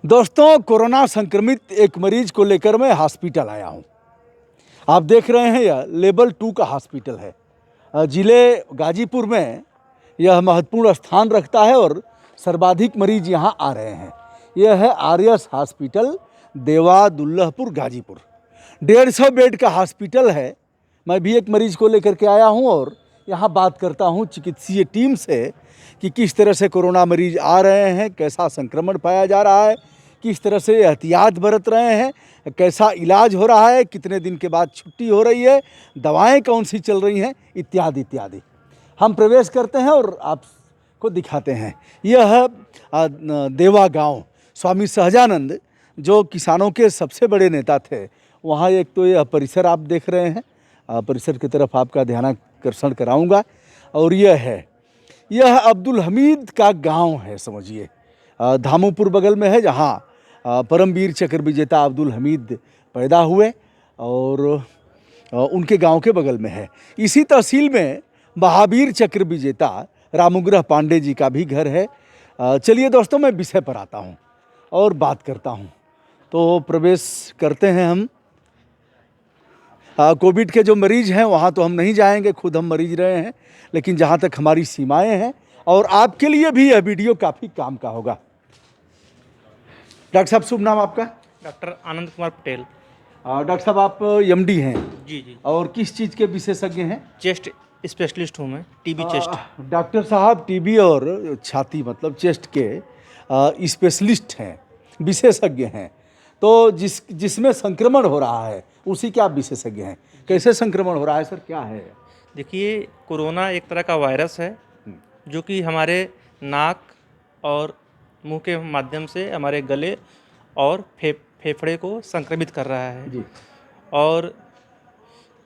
दोस्तों, कोरोना संक्रमित एक मरीज को लेकर मैं हॉस्पिटल आया हूं। आप देख रहे हैं यह लेवल 2 का हॉस्पिटल है। जिले गाजीपुर में यह महत्वपूर्ण स्थान रखता है और सर्वाधिक मरीज यहां आ रहे हैं। यह है आर्यस हॉस्पिटल, देवा दुल्लभपुर, गाजीपुर। 150 बेड का हॉस्पिटल है। मैं भी एक मरीज को लेकर के आया हूं और यहाँ बात करता हूं चिकित्सीय टीम से कि किस तरह से कोरोना मरीज आ रहे हैं, कैसा संक्रमण पाया जा रहा है, किस तरह से एहतियात बरत रहे हैं, कैसा इलाज हो रहा है, कितने दिन के बाद छुट्टी हो रही है, दवाएं कौन सी चल रही हैं, इत्यादि इत्यादि। हम प्रवेश करते हैं और आपको दिखाते हैं। यह है देवा गांव। स्वामी सहजानंद जो किसानों के सबसे बड़े नेता थे, वहाँ एक तो यह परिसर आप देख रहे हैं। परिसर की तरफ आपका ध्यानाकर्षण कराऊंगा। और यह अब्दुल हमीद का गांव है, समझिए। धामूपुर बगल में है, जहाँ परमवीर चक्र विजेता अब्दुल हमीद पैदा हुए और उनके गांव के बगल में है। इसी तहसील में महावीर चक्र विजेता रामुग्रह पांडे जी का भी घर है। चलिए दोस्तों, मैं विषय पर आता हूं और बात करता हूं। तो प्रवेश करते हैं हम। कोविड के जो मरीज हैं वहाँ तो हम नहीं जाएंगे, खुद हम मरीज रहे हैं, लेकिन जहाँ तक हमारी सीमाएं हैं, और आपके लिए भी यह वीडियो काफ़ी काम का होगा। डॉक्टर साहब, शुभ नाम आपका? डॉक्टर आनंद कुमार पटेल। डॉक्टर साहब, आप एमडी हैं? जी जी। और किस चीज़ के विशेषज्ञ हैं? चेस्ट स्पेशलिस्ट हूँ मैं, टीबी चेस्ट। डॉक्टर साहब टीबी और छाती मतलब चेस्ट के स्पेशलिस्ट हैं, विशेषज्ञ हैं। तो जिसमें संक्रमण हो रहा है उसी के आप विशेषज्ञ हैं। कैसे संक्रमण हो रहा है सर, क्या है? देखिए, कोरोना एक तरह का वायरस है जो कि हमारे नाक और मुंह के माध्यम से हमारे गले और फेफड़े को संक्रमित कर रहा है जी। और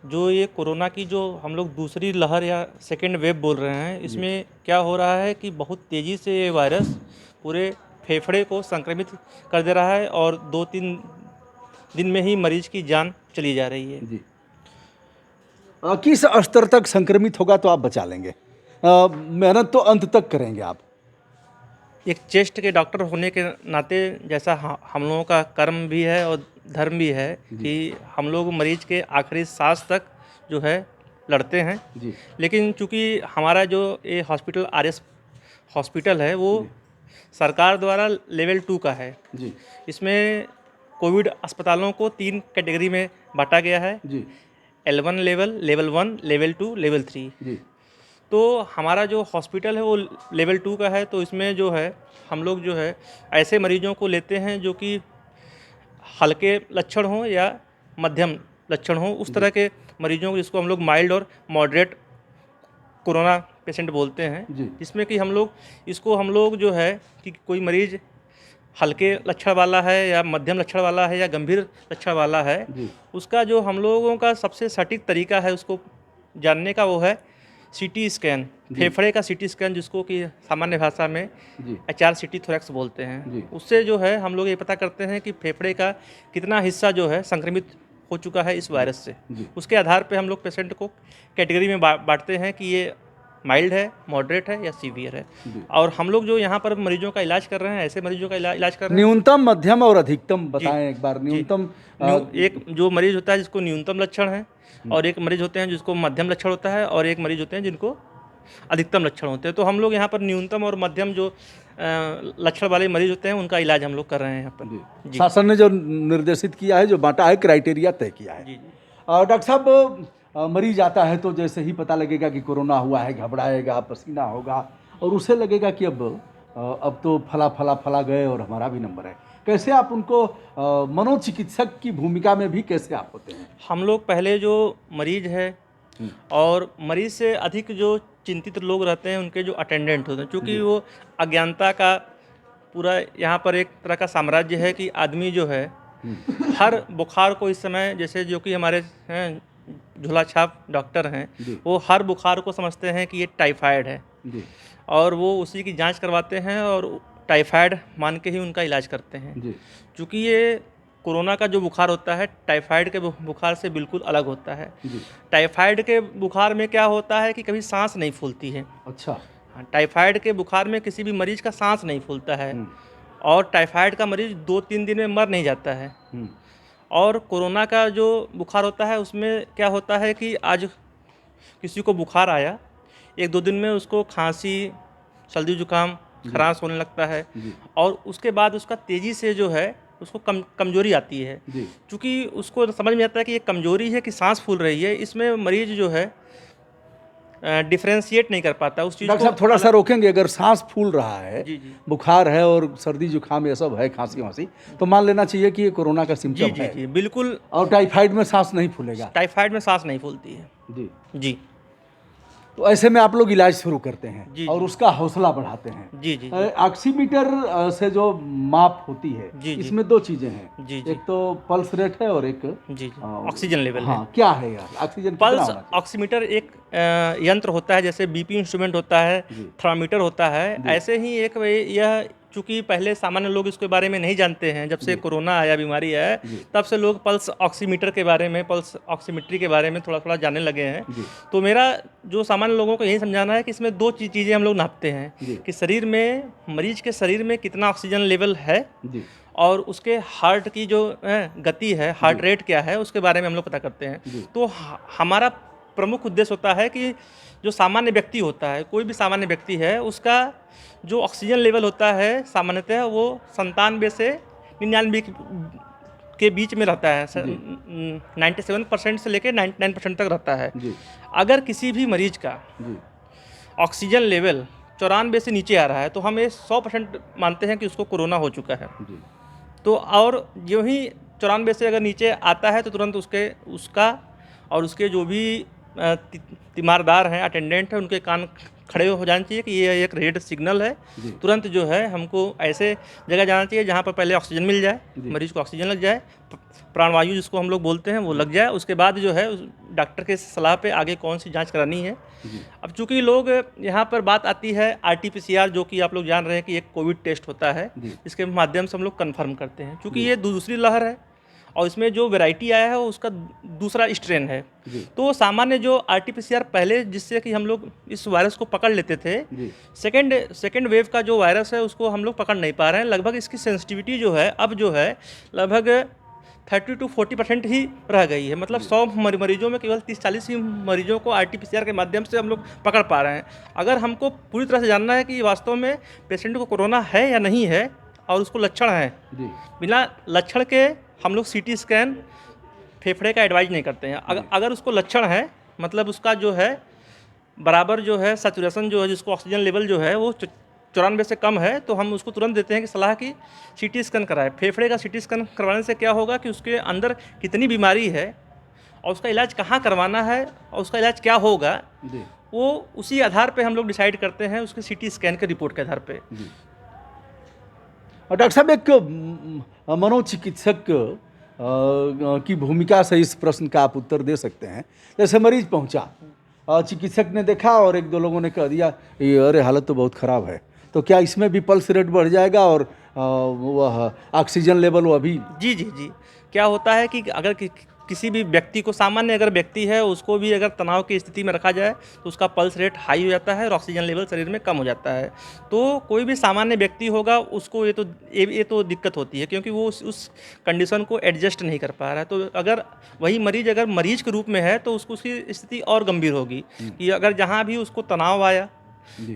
जो ये कोरोना की जो हम लोग दूसरी लहर या सेकेंड वेव बोल रहे हैं, इसमें क्या हो रहा है कि बहुत तेज़ी से ये वायरस पूरे फेफड़े को संक्रमित कर दे रहा है और 2-3 दिन में ही मरीज की जान चली जा रही है। जी। किस स्तर तक संक्रमित होगा तो आप बचा लेंगे? मेहनत तो अंत तक करेंगे आप। एक चेस्ट के डॉक्टर होने के नाते, जैसा हम लोगों का कर्म भी है और धर्म भी है कि हम लोग मरीज के आखिरी सांस तक जो है लड़ते हैं जी। लेकिन चूंकि हमारा जो ये हॉस्पिटल आरएस हॉस्पिटल है वो सरकार द्वारा लेवल 2 का है। जी। इसमें कोविड अस्पतालों को 3 कैटेगरी में बांटा गया है। जी। L1 level, level 1, level 2, level 3। जी। तो हमारा जो हॉस्पिटल है वो लेवल 2 का है। तो इसमें जो है हम लोग जो है ऐसे मरीजों को लेते हैं जो कि हल्के लक्षण हों या मध्यम लक्षण हों, उस तरह के मरीजों को, जिसको हम लोग माइल्ड और मॉडरेट कोरोना पेशेंट बोलते हैं। जिसमें कि हम लोग जो है कि कोई मरीज हल्के लक्षण वाला है या मध्यम लक्षण वाला है या गंभीर लक्षण वाला है, उसका जो हम लोगों का सबसे सटीक तरीका है उसको जानने का, वो है सीटी स्कैन, फेफड़े का सीटी स्कैन, जिसको कि सामान्य भाषा में HRCT थोरैक्स बोलते हैं। उससे जो है हम लोग ये पता करते हैं कि फेफड़े का कितना हिस्सा जो है संक्रमित हो चुका है इस वायरस से। उसके आधार पे हम लोग पेशेंट को कैटेगरी में बांटते हैं कि ये माइल्ड है, मॉडरेट है या सीवियर है। और हम लोग जो यहाँ पर मरीजों का इलाज कर रहे हैं, ऐसे मरीजों का इलाज कर रहे हैं। न्यूनतम, मध्यम और अधिकतम बताएं एक बार। न्यूनतम, एक जो मरीज होता है जिसको न्यूनतम लक्षण है, और एक मरीज होते हैं जिसको मध्यम लक्षण होता है, और एक मरीज होते हैं जिनको अधिकतम लक्षण होते हैं। तो हम लोग यहाँ पर न्यूनतम और मध्यम जो लक्षण वाले मरीज होते हैं उनका इलाज हम लोग कर रहे हैं यहाँ पर। शासन ने जो निर्देशित किया है, जो बांटा है, क्राइटेरिया तय किया है। डॉक्टर साहब, मरीज आता है तो जैसे ही पता लगेगा कि कोरोना हुआ है, घबराएगा, पसीना होगा और उसे लगेगा कि अब तो फला गए और हमारा भी नंबर है। कैसे आप उनको मनोचिकित्सक की भूमिका में भी कैसे आप होते हैं? हम लोग पहले जो मरीज है और मरीज से अधिक जो चिंतित लोग रहते हैं, उनके जो अटेंडेंट होते हैं, क्योंकि वो अज्ञानता का पूरा यहाँ पर एक तरह का साम्राज्य है कि आदमी जो है हर बुखार को इस समय, जैसे जो कि हमारे हैं झोला छाप डॉक्टर हैं, वो हर बुखार को समझते हैं कि ये टाइफाइड है और वो उसी की जांच करवाते हैं और टाइफाइड मान के ही उनका इलाज करते हैं। क्योंकि ये कोरोना का जो बुखार होता है टाइफाइड के बुखार से बिल्कुल अलग होता है। टाइफाइड के बुखार में क्या होता है कि कभी सांस नहीं फूलती है। अच्छा। हाँ, टाइफाइड के बुखार में किसी भी मरीज का सांस नहीं फूलता है और टाइफाइड का मरीज 2-3 दिन में मर नहीं जाता है। और कोरोना का जो बुखार होता है उसमें क्या होता है कि आज किसी को बुखार आया, 1-2 दिन में उसको खांसी, सर्दी जुकाम, खराश होने लगता है और उसके बाद उसका तेज़ी से जो है उसको कमजोरी आती है। क्योंकि उसको समझ में आता है कि ये कमजोरी है कि सांस फूल रही है, इसमें मरीज जो है डिफ्रेंशिएट नहीं कर पाता उस चीज़ को। डॉक्टर साहब थोड़ा सा रोकेंगे, अगर सांस फूल रहा है, जी जी बुखार है और सर्दी जुकाम ये सब है, खांसी वांसी, तो मान लेना चाहिए कि ये कोरोना का जी सिम्टम जी है। जी बिल्कुल। और टाइफाइड में सांस नहीं फूलेगा। टाइफाइड में सांस नहीं फूलती है। जी। जी तो ऐसे में आप लोग इलाज शुरू करते हैं जी और जी उसका हौसला बढ़ाते हैं। जी जी जी ऑक्सीमीटर से जो माप होती है, जी जी इसमें दो चीजें हैं, जी जी एक तो पल्स रेट है और एक जी जी ऑक्सीजन लेवल है। हाँ, क्या है यार ऑक्सीजन कितना पल्स होना चाहिए? ऑक्सीमीटर एक यंत्र होता है, जैसे बीपी इंस्ट्रूमेंट होता है, जी। थर्मामीटर होता है, ऐसे ही एक यह चूँकि पहले सामान्य लोग इसके बारे में नहीं जानते हैं, जब से कोरोना आया, बीमारी है, तब से लोग पल्स ऑक्सीमीटर के बारे में, पल्स ऑक्सीमेट्री के बारे में थोड़ा थोड़ा जानने लगे हैं। तो मेरा जो सामान्य लोगों को यही समझाना है कि इसमें दो चीज़ें हम लोग नापते हैं कि शरीर में, मरीज के शरीर में कितना ऑक्सीजन लेवल है और उसके हार्ट की जो गति है, हार्ट रेट क्या है, उसके बारे में हम लोग पता करते हैं। तो हमारा प्रमुख उद्देश्य होता है कि जो सामान्य व्यक्ति होता है, कोई भी सामान्य व्यक्ति है, उसका जो ऑक्सीजन लेवल होता है सामान्यतः वो 97 से 99 के बीच में रहता है। 97% से लेकर 99% तक रहता है। अगर किसी भी मरीज का ऑक्सीजन लेवल 94 से नीचे आ रहा है तो हम ये 100% मानते हैं कि उसको कोरोना हो चुका है। तो और जो ही 94 से अगर नीचे आता है तो तुरंत उसका और उसके जो भी तीमारदार हैं, अटेंडेंट हैं, उनके कान खड़े हो जाना चाहिए कि ये एक रेड सिग्नल है। तुरंत जो है हमको ऐसे जगह जाना चाहिए जहाँ पर पहले ऑक्सीजन मिल जाए, मरीज को ऑक्सीजन लग जाए, प्राणवायु जिसको हम लोग बोलते हैं वो लग जाए। उसके बाद जो है डॉक्टर के सलाह पे आगे कौन सी जांच करानी है। अब चूंकि लोग यहाँ पर बात आती है RT-PCR, जो कि आप लोग जान रहे हैं कि एक कोविड टेस्ट होता है, इसके माध्यम से हम लोग कन्फर्म करते हैं। चूँकि ये दूसरी लहर है और इसमें जो वैरायटी आया है उसका दूसरा स्ट्रेन है। तो सामान्य जो RT-PCR पहले जिससे कि हम लोग इस वायरस को पकड़ लेते थे, सेकेंड वेव का जो वायरस है उसको हम लोग पकड़ नहीं पा रहे हैं। लगभग इसकी सेंसिटिविटी जो है अब जो है लगभग 30 to 40% ही रह गई है। मतलब 100 मरीजों में केवल 30-40 ही मरीजों को RT-PCR के माध्यम से हम लोग पकड़ पा रहे हैं। अगर हमको पूरी तरह से जानना है कि वास्तव में पेशेंट को कोरोना है या नहीं है और उसको लक्षण है, बिना लक्षण के हम लोग CT स्कैन फेफड़े का एडवाइज नहीं करते हैं। अगर उसको लक्षण है, मतलब उसका जो है बराबर जो है सैचुरेशन जो है, जिसको ऑक्सीजन लेवल जो है वो 94 से कम है, तो हम उसको तुरंत देते हैं कि सलाह की CT स्कैन कराए। फेफड़े का CT स्कैन करवाने से क्या होगा कि उसके अंदर कितनी बीमारी है और उसका इलाज कहाँ करवाना है और उसका इलाज क्या होगा, वो उसी आधार पे हम लोग डिसाइड करते हैं, उसके CT स्कैन के रिपोर्ट के आधार पे। और डॉक्टर साहब, एक मनोचिकित्सक की भूमिका से इस प्रश्न का आप उत्तर दे सकते हैं। जैसे मरीज पहुंचा, चिकित्सक ने देखा और 1-2 लोगों ने कह दिया ये अरे हालत तो बहुत ख़राब है, तो क्या इसमें भी पल्स रेट बढ़ जाएगा और वह ऑक्सीजन लेवल वो अभी? जी जी जी क्या होता है कि अगर किसी भी व्यक्ति को, सामान्य अगर व्यक्ति है, उसको भी अगर तनाव की स्थिति में रखा जाए तो उसका पल्स रेट हाई हो जाता है और ऑक्सीजन लेवल शरीर में कम हो जाता है। तो कोई भी सामान्य व्यक्ति होगा उसको ये तो दिक्कत होती है, क्योंकि वो उस कंडीशन को एडजस्ट नहीं कर पा रहा है। तो अगर वही मरीज अगर मरीज के रूप में है तो उसकी स्थिति और गंभीर होगी कि अगर जहाँ भी उसको तनाव आया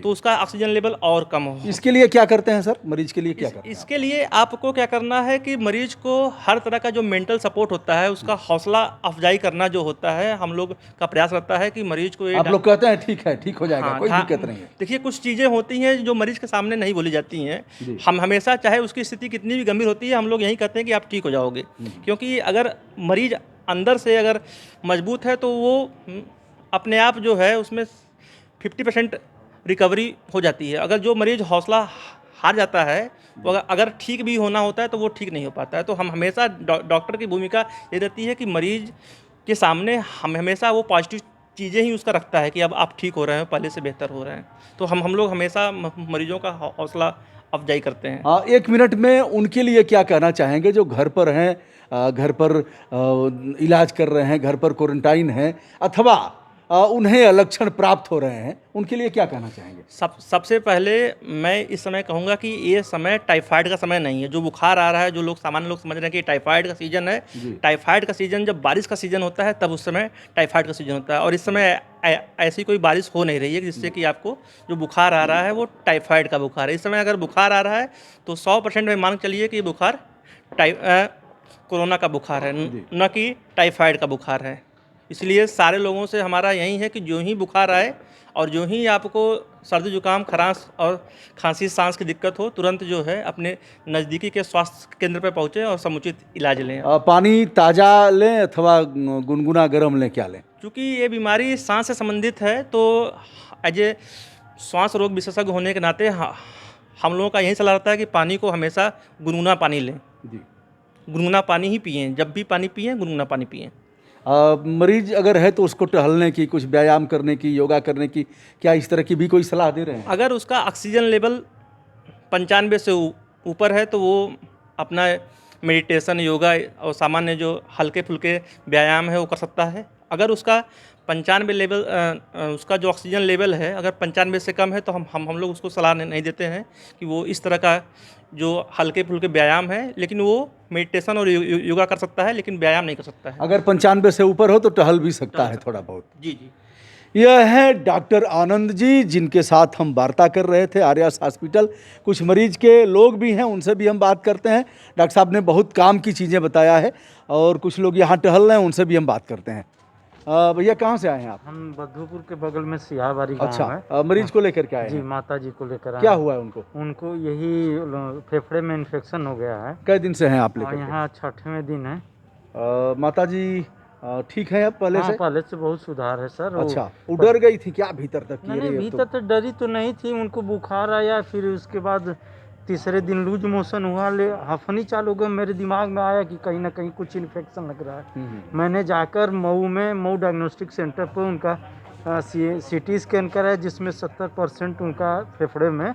तो उसका ऑक्सीजन लेवल और कम हो। इसके लिए क्या करते हैं सर? मरीज के लिए क्या करते हैं? इसके लिए आपको क्या करना है कि मरीज को हर तरह का जो मेंटल सपोर्ट होता है, उसका हौसला अफजाई करना जो होता है, हम लोग का प्रयास रहता है कि मरीज को आप लोग कहते हैं ठीक है, ठीक हो जाएगा, कोई दिक्कत नहीं है। देखिए, कुछ चीज़ें होती हैं जो मरीज के सामने नहीं बोली जाती हैं। हम हमेशा, चाहे उसकी स्थिति कितनी भी गंभीर होती है, हम लोग यही कहते हैं कि आप ठीक हो जाओगे, क्योंकि अगर मरीज अंदर से अगर मजबूत है तो वो अपने आप जो है उसमें 50% रिकवरी हो जाती है। अगर जो मरीज हौसला हार जाता है, वो अगर ठीक भी होना होता है तो वो ठीक नहीं हो पाता है। तो हम हमेशा, डॉक्टर की भूमिका ये रहती है कि मरीज के सामने हम हमेशा वो पॉजिटिव चीज़ें ही उसका रखता है कि अब आप ठीक हो रहे हैं, पहले से बेहतर हो रहे हैं। तो हम लोग हमेशा मरीजों का हौसला अफजाई करते हैं। 1 मिनट में उनके लिए क्या कहना चाहेंगे जो घर पर हैं, घर पर इलाज कर रहे हैं, घर पर क्वारंटाइन हैं, अथवा उन्हें लक्षण प्राप्त हो रहे हैं, उनके लिए क्या कहना चाहेंगे? सबसे पहले मैं इस समय कहूँगा कि ये समय टाइफाइड का समय नहीं है। जो बुखार आ रहा है, जो लोग सामान्य लोग समझ रहे हैं कि टाइफाइड का सीज़न है। जी। टाइफाइड का सीज़न जब बारिश का सीज़न होता है तब उस समय टाइफाइड का सीज़न होता है, और इस समय ऐसी कोई बारिश हो नहीं रही है जिससे कि आपको जो बुखार आ रहा है वो टाइफाइड का बुखार है। इस समय अगर बुखार आ रहा है तो 100% में मान के चलिए कि बुखार कोरोना का बुखार है, न कि टाइफाइड का बुखार है। इसलिए सारे लोगों से हमारा यही है कि जो ही बुखार आए और जो ही आपको सर्दी जुकाम खराश और खांसी सांस की दिक्कत हो, तुरंत जो है अपने नज़दीकी के स्वास्थ्य केंद्र पर पहुँचें और समुचित इलाज लें। पानी ताज़ा लें अथवा गुनगुना गर्म लें, क्या लें? क्योंकि ये बीमारी सांस से संबंधित है, तो एज ए श्वास रोग विशेषज्ञ होने के नाते हम लोगों का यही सलाह रहता है कि पानी को हमेशा गुनगुना पानी लें। जी। गुनगुना पानी ही पिएं, जब भी पानी पिएं गुनगुना पानी पिएं। मरीज अगर है तो उसको टहलने की, कुछ व्यायाम करने की, योगा करने की, क्या इस तरह की भी कोई सलाह दे रहे हैं? अगर उसका ऑक्सीजन लेवल 95 से ऊपर है तो वो अपना मेडिटेशन, योगा और सामान्य जो हल्के फुल्के व्यायाम है वो कर सकता है। अगर उसका 95 लेवल उसका जो ऑक्सीजन लेवल है अगर 95 से कम है तो हम लोग उसको सलाह नहीं देते हैं कि वो इस तरह का जो हल्के फुल्के व्यायाम है, लेकिन वो मेडिटेशन और योगा कर सकता है, लेकिन व्यायाम नहीं कर सकता है। अगर 95 से ऊपर हो तो टहल भी सकता है थोड़ा बहुत। जी जी। यह है डॉक्टर आनंद जी, जिनके साथ हम वार्ता कर रहे थे आर्यस हॉस्पिटल। कुछ मरीज के लोग भी हैं, उनसे भी हम बात करते हैं। डॉक्टर साहब ने बहुत काम की चीज़ें बताया है और कुछ लोग यहाँ टहल रहे हैं, उनसे भी हम बात करते हैं। भैया कहाँ से आए हैं आप? हम बद्धूपुर के बगल में सियाबारी गाँव है। अच्छा, मरीज को लेकर के आए जी, हैं? माता जी को लेकर आए क्या हैं। हुआ है उनको? उनको यही फेफड़े में इन्फेक्शन हो गया है कई दिन से हैं आप और लेकर के? यहाँ 6वें दिन है। माता जी ठीक है अब पहले हाँ, से? पहले से बहुत सुधार है सर। अच्छा, वो डर गई थी क्या भीतर तक? कि नहीं अरे अब भीतर तो डरी तो नहीं थी, उनको बुखार आया, फिर उसके बाद तीसरे दिन लूज मोशन हुआ, हफनी चालू हो गया। मेरे दिमाग में आया कि कहीं ना कहीं कुछ इन्फेक्शन लग रहा है। मैंने जाकर मऊ डायग्नोस्टिक सेंटर पर उनका CT स्कैन कराया, जिसमें 70% उनका फेफड़े में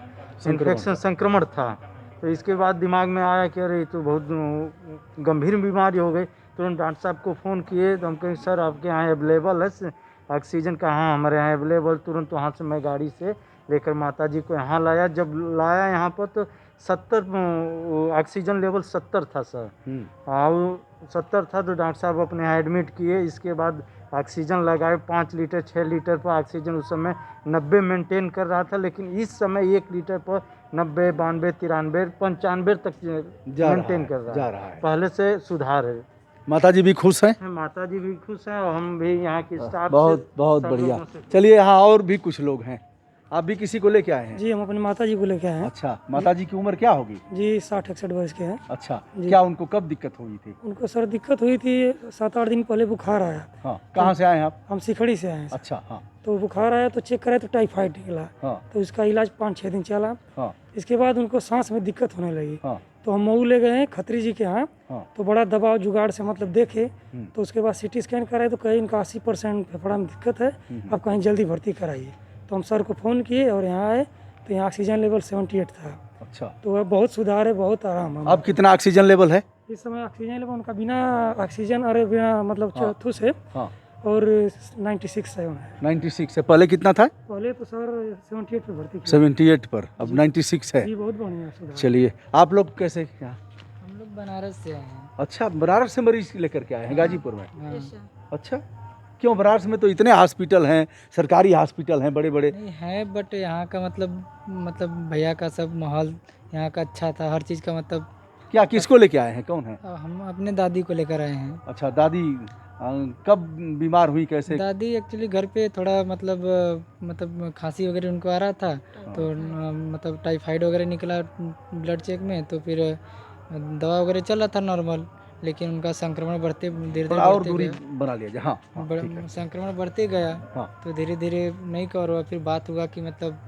इन्फेक्शन संक्रमण था। तो इसके बाद दिमाग में आया कि अरे ये तो बहुत गंभीर बीमारी हो गई। तुरंत डॉक्टर साहब को फ़ोन किए तो हम कहें सर आपके यहाँ अवेलेबल है ऑक्सीजन? कहाँ हमारे यहाँ अवेलेबल। तुरंत वहाँ से मैं गाड़ी से लेकर माता जी को यहाँ लाया। जब लाया यहाँ पर तो 70 ऑक्सीजन लेवल 70 था सर। और 70 था तो डॉक्टर साहब अपने यहाँ एडमिट किए। इसके बाद ऑक्सीजन लगाए 5 लीटर 6 लीटर पर ऑक्सीजन उस समय 90 मेंटेन कर रहा था, लेकिन इस समय 1 लीटर पर 90, 92, 93, 95 तक मेंटेन कर जा रहा रहा है। है। पहले से सुधार है। माता जी भी खुश हैं? माता जी भी खुश हैं और हम भी यहाँ की स्टाफ बहुत बहुत बढ़िया। चलिए यहाँ और भी कुछ लोग हैं, आप भी किसी को लेके आए हैं? जी, हम अपनी माता जी को लेके आए हैं। अच्छा, माता जी की उम्र क्या होगी? जी 60-61 वर्ष के हैं। अच्छा, क्या उनको कब दिक्कत हुई थी? उनको सर दिक्कत हुई थी 7-8 दिन पहले, बुखार आया। हाँ, कहाँ से आए हैं आप? हम सिखड़ी से आए हैं। अच्छा, हाँ तो बुखार आया तो चेक कराए तो टाइफाइड निकला। हाँ तो उसका इलाज 5-6 दिन चला। हाँ इसके बाद उनको सांस में दिक्कत होने लगी। हाँ तो हम मऊ ले गए हैं खत्री जी के यहाँ। हाँ। तो बड़ा दबाव जुगाड़ से मतलब देखे, तो उसके बाद CT स्कैन कराए तो कहीं इनका 80% फेफड़ा में दिक्कत है, अब कहीं जल्दी भर्ती कराइए। तो हम सर को फ़ोन किए और यहाँ आए तो यहाँ ऑक्सीजन लेवल 78 था। अच्छा, तो अब बहुत सुधार है, बहुत आराम है। अब कितना ऑक्सीजन लेवल है? इस समय ऑक्सीजन लेवल उनका बिना ऑक्सीजन और बिना मतलब चौथू से हाँ, और 96 है। 96 से पहले कितना था? पहले तो सर 78 पे भर्ती किया। 78 पर, अब 96 है। जी, बहुत बढ़िया सुधार। चलिए, आप लोग कैसे क्या? हम लोग बनारस से आए हैं। अच्छा, बनारस से मरीज लेकर के आए हैं गाजीपुर में? हाँ। अच्छा, क्यों? बनारस में तो इतने हॉस्पिटल हैं, सरकारी हॉस्पिटल हैं बड़े बड़े। नहीं है, बट यहाँ का मतलब भैया का सब माहौल यहाँ का अच्छा था, हर चीज़ का मतलब। क्या किसको लेके आए हैं, कौन है? हम अपने दादी को लेकर आए हैं। अच्छा, दादी कब बीमार हुई, कैसे? दादी एक्चुअली घर पे थोड़ा मतलब खांसी वगैरह उनको आ रहा था, तो मतलब टाइफाइड वगैरह निकला ब्लड चेक में, तो फिर दवा वगैरह चल रहा था नॉर्मल, लेकिन उनका संक्रमण बढ़ते धीरे धीरे और बढ़ते दूरी गया। बना लिया जाए। हाँ, हाँ, ठीक है। संक्रमण बढ़ते गया, हाँ। तो धीरे धीरे नहीं कवर हुआ। फिर बात हुआ कि मतलब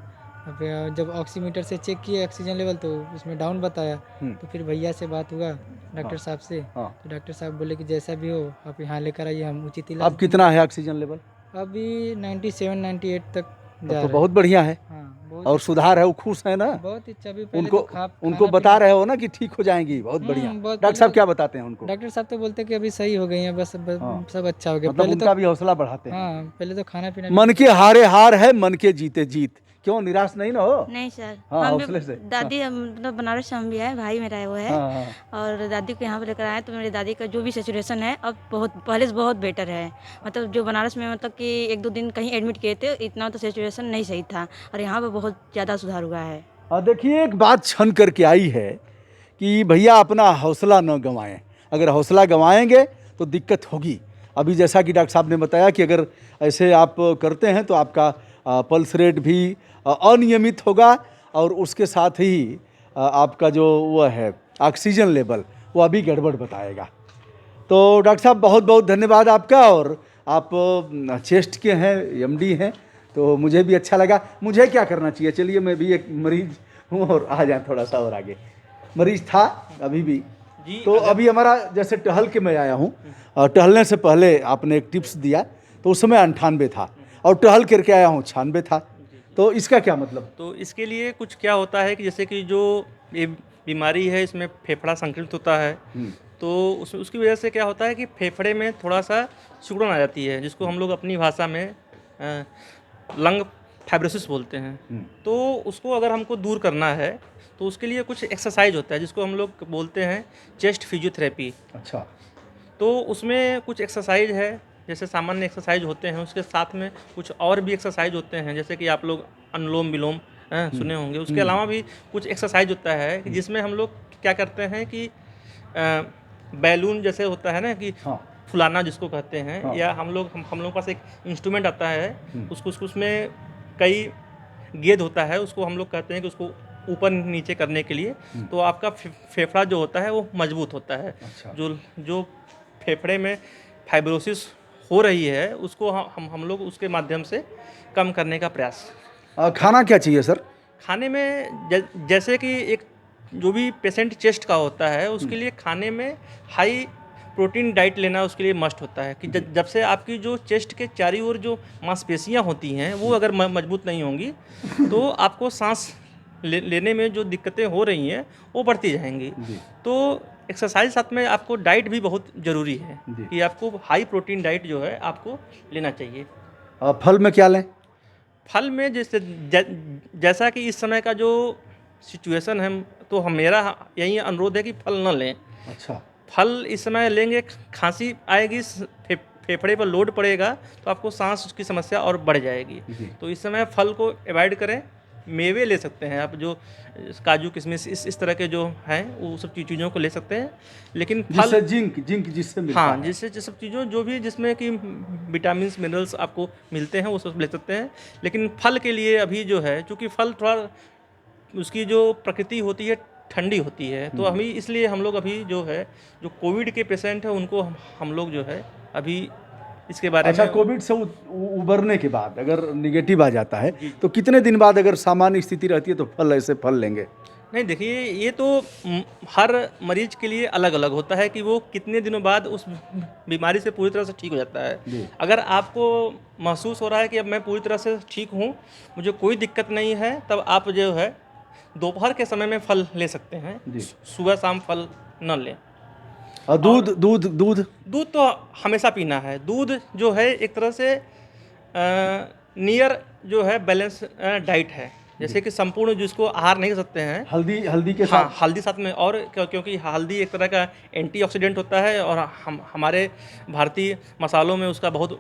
जब ऑक्सीमीटर से चेक किया ऑक्सीजन लेवल तो उसमें डाउन बताया। तो फिर भैया से बात हुआ डॉक्टर साहब से। हाँ। तो डॉक्टर साहब बोले कि जैसा भी हो आप यहाँ लेकर आइए, हम उचित इलाज। अब कितना है ऑक्सीजन लेवल? अभी 97-98 तक जा तो रहा बहुत बढ़िया है। है। हाँ, बहुत और सुधार है, वो खुश है ना? बहुत इच्छा भी पहले उनको तो उनको बता रहे हो ना कि ठीक हो जाएंगी? बहुत बढ़िया। बहुत डॉक्टर साहब क्या बताते हैं उनको? डॉक्टर साहब तो बोलते हैं कि अभी सही हो गई हैं, बस हाँ। सब अच्छा हो गया। मतलब पहले उनका तो भी हौसला बढ़ाते हैं। हाँ, पहले तो खाना पीना मन के हारे हार है, मन के जीते जीत। क्यों निराश नहीं ना हो? नहीं सर, हाँ, हम हौसले से। दादी मतलब बनारस से हम भी आए, भाई मेरा है वो है। हाँ, हाँ। और दादी को यहाँ पे लेकर आए तो मेरी दादी का जो भी सिचुएशन है अब बहुत पहले से बहुत बेटर है। मतलब जो बनारस में मतलब कि 1-2 दिन कहीं एडमिट किए थे, इतना तो सिचुएशन नहीं सही था और यहाँ पे बहुत ज़्यादा सुधार हुआ है। देखिए, एक बात छन करके आई है कि भैया अपना हौसला न गंवाएं। अगर हौसला गंवाएंगे तो दिक्कत होगी। अभी जैसा कि डॉक्टर साहब ने बताया कि अगर ऐसे आप करते हैं तो आपका पल्स रेट भी अनियमित होगा और उसके साथ ही आपका जो वो है ऑक्सीजन लेवल वो अभी गड़बड़ बताएगा। तो डॉक्टर साहब बहुत बहुत धन्यवाद आपका। और आप चेस्ट के हैं, एमडी हैं, तो मुझे भी अच्छा लगा। मुझे क्या करना चाहिए? चलिए, मैं भी एक मरीज हूँ और आ जाए थोड़ा सा और आगे। मरीज था अभी भी जी, तो अभी हमारा जैसे टहल के मैं आया हूँ, टहलने से पहले आपने एक टिप्स दिया तो उस समय 98 था और टहल करके आया हूँ 96 था। तो इसका क्या मतलब? तो इसके लिए कुछ क्या होता है कि जैसे कि जो ये बीमारी है इसमें फेफड़ा संक्रमित होता है, तो उसकी वजह से क्या होता है कि फेफड़े में थोड़ा सा सिकुड़न आ जाती है, जिसको हम लोग अपनी भाषा में लंग फाइब्रोसिस बोलते हैं। तो उसको अगर हमको दूर करना है तो उसके लिए कुछ एक्सरसाइज होता है जिसको हम लोग बोलते हैं चेस्ट फिजियोथेरेपी। अच्छा। तो उसमें कुछ एक्सरसाइज है, जैसे सामान्य एक्सरसाइज होते हैं, उसके साथ में कुछ और भी एक्सरसाइज होते हैं, जैसे कि आप लोग अनुलोम विलोम सुने होंगे। उसके अलावा भी कुछ एक्सरसाइज होता है कि जिसमें हम लोग क्या करते हैं कि बैलून जैसे होता है ना कि हाँ। फुलाना जिसको कहते हैं, हाँ। या हम लोग के पास एक इंस्ट्रूमेंट आता है, उसमें कई गेंद होता है, उसको हम लोग कहते हैं कि उसको ऊपर नीचे करने के लिए, तो आपका फेफड़ा जो होता है वो मजबूत होता है। अच्छा। जो फेफड़े में फाइब्रोसिस हो रही है उसको हम लोग उसके माध्यम से कम करने का प्रयास। खाना क्या चाहिए सर? खाने में जैसे कि एक जो भी पेशेंट चेस्ट का होता है उसके लिए खाने में हाई प्रोटीन डाइट लेना उसके लिए मस्ट होता है कि जब से आपकी जो चेस्ट के चारों ओर जो मांसपेशियां होती हैं वो अगर मजबूत नहीं होंगी तो आपको सांस लेने में जो दिक्कतें हो रही हैं वो बढ़ती जाएंगी। तो एक्सरसाइज साथ में आपको डाइट भी बहुत ज़रूरी है कि आपको हाई प्रोटीन डाइट जो है आपको लेना चाहिए। फल में क्या लें? फल में जैसा कि इस समय का जो सिचुएशन है तो मेरा यही अनुरोध है कि फल न लें। अच्छा। फल इस समय लेंगे खांसी आएगी, फेफड़े पर लोड पड़ेगा तो आपको सांस की समस्या और बढ़ जाएगी। तो इस समय फल को अवॉइड करें। मेवे ले सकते हैं आप, जो काजू किशमिश इस तरह के जो हैं वो सब चीज़ों को ले सकते हैं, लेकिन फल जिंक जिससे मिलता हाँ है। जिससे सब चीज़ों जो भी जिसमें कि विटामिन मिनरल्स आपको मिलते हैं वो सब ले सकते हैं। लेकिन फल के लिए अभी जो है, चूँकि फल थोड़ा उसकी जो प्रकृति होती है ठंडी होती है, तो अभी इसलिए हम लोग अभी जो है जो कोविड के पेशेंट हैं उनको हम लोग जो है अभी इसके बारे अच्छा, में। कोविड से उबरने के बाद अगर निगेटिव आ जाता है तो कितने दिन बाद अगर सामान्य स्थिति रहती है तो फल लेंगे? नहीं, देखिए ये तो हर मरीज के लिए अलग अलग होता है कि वो कितने दिनों बाद उस बीमारी से पूरी तरह से ठीक हो जाता है। अगर आपको महसूस हो रहा है कि अब मैं पूरी तरह से ठीक हूँ, मुझे कोई दिक्कत नहीं है, तब आप जो है दोपहर के समय में फल ले सकते हैं। सुबह शाम फल न लें। और दूध तो हमेशा पीना है। दूध जो है एक तरह से नियर जो है बैलेंस डाइट है, जैसे कि संपूर्ण जिसको आहार नहीं कर सकते हैं। हल्दी के हाँ, साथ? हल्दी साथ में, और क्योंकि हल्दी एक तरह का एंटीऑक्सीडेंट होता है और हमारे भारतीय मसालों में उसका बहुत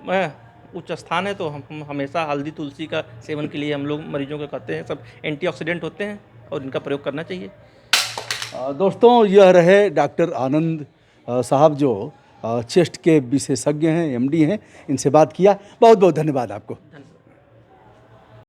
उच्च स्थान है, तो हम हमेशा हल्दी तुलसी का सेवन के लिए हम लोग मरीजों को कहते हैं। सब एंटीऑक्सीडेंट होते हैं और इनका प्रयोग करना चाहिए। दोस्तों, यह रहे डॉक्टर आनंद साहब जो चेस्ट के विशेषज्ञ हैं, एमडी हैं। इनसे बात किया। बहुत बहुत धन्यवाद आपको।